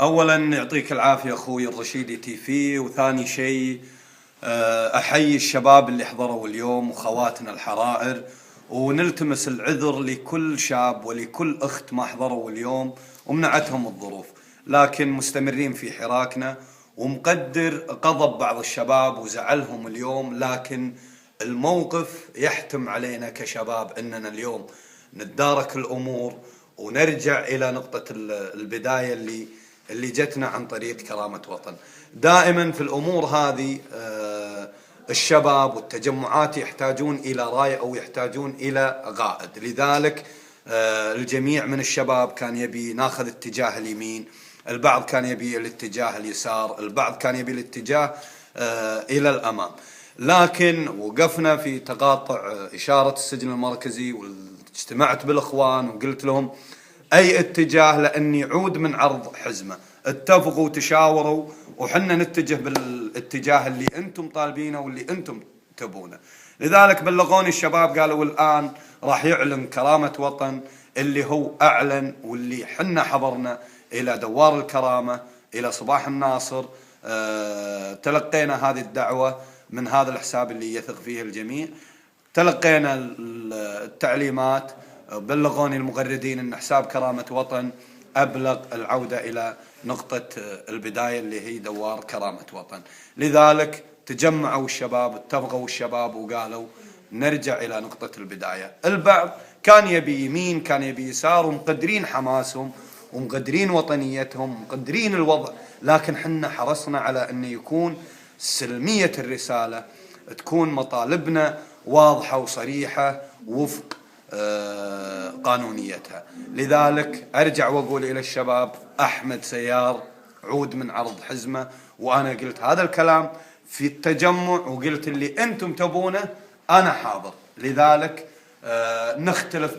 اولا يعطيك العافيه اخوي الرشيدي تي في، وثاني شيء احيي الشباب اللي حضروا اليوم وخواتنا الحرائر، ونلتمس العذر لكل شاب ولكل اخت ما حضروا اليوم ومنعتهم الظروف، لكن مستمرين في حراكنا. ومقدر غضب بعض الشباب وزعلهم اليوم، لكن الموقف يحتم علينا كشباب اننا اليوم نتدارك الامور ونرجع الى نقطة البداية اللي جتنا عن طريق كرامة وطن. دائما في الامور هذه الشباب والتجمعات يحتاجون الى راية او يحتاجون الى قائد، لذلك الجميع من الشباب كان يبي ناخذ اتجاه اليمين، البعض كان يبي الاتجاه اليسار، البعض كان يبي الاتجاه الى الامام، لكن وقفنا في تقاطع اشارة السجن المركزي واجتمعت بالاخوان وقلت لهم اي اتجاه لاني يعود من عرض حزمه، اتفقوا وتشاوروا وحنا نتجه بالاتجاه اللي انتم طالبينه واللي انتم تبونه. لذلك بلغوني الشباب قالوا الان راح يعلن كرامة وطن اللي هو اعلن، واللي حنا حضرنا الى دوار الكرامة الى صباح الناصر. تلقينا هذه الدعوة من هذا الحساب اللي يثق فيه الجميع، تلقينا التعليمات، بلغوني المغردين ان حساب كرامة وطن ابلغ العودة الى نقطة البداية اللي هي دوار كرامة وطن. لذلك تجمعوا الشباب، اتفقوا الشباب وقالوا نرجع الى نقطة البداية. البعض كان يبي يمين، كان يبي يسار، ومقدرين حماسهم ومقدرين وطنيتهم ومقدرين الوضع، لكن حنا حرصنا على أن يكون سلمية الرسالة، تكون مطالبنا واضحة وصريحة وفق قانونيتها. لذلك أرجع وأقول إلى الشباب أحمد سيار عود من عرض حزمة، وأنا قلت هذا الكلام في التجمع وقلت اللي أنتم تبونه أنا حاضر. لذلك نختلف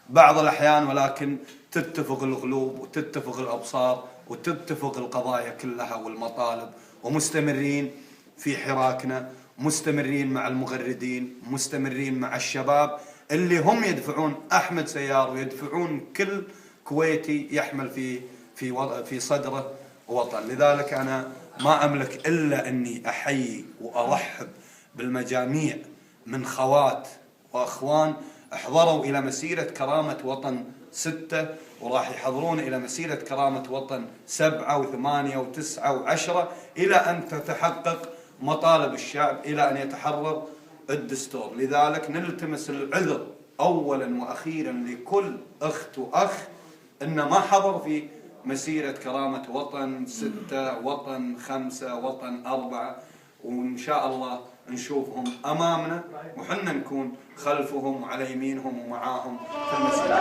بعض الأحيان، ولكن تتفق القلوب وتتفق الأبصار وتتفق القضايا كلها والمطالب، ومستمرين في حراكنا، مستمرين مع المغردين، مستمرين مع الشباب اللي هم يدفعون أحمد سيار ويدفعون كل كويتي يحمل في صدره وطن. لذلك أنا ما أملك إلا أني أحيي وأرحب بالمجاميع من خوات وأخوان احضروا إلى مسيرة كرامة وطن 6، وراح يحضرون إلى مسيرة كرامة وطن 7 و8 و9 و10، إلى أن تتحقق مطالب الشعب، إلى أن يتحرر الدستور. لذلك نلتمس العذر أولا وأخيرا لكل أخت وأخ إن ما حضر في مسيرة كرامة وطن 6 وطن 5 وطن 4، وإن شاء الله نشوفهم أمامنا وحنا نكون خلفهم وعلى يمينهم ومعاهم في المسيرة.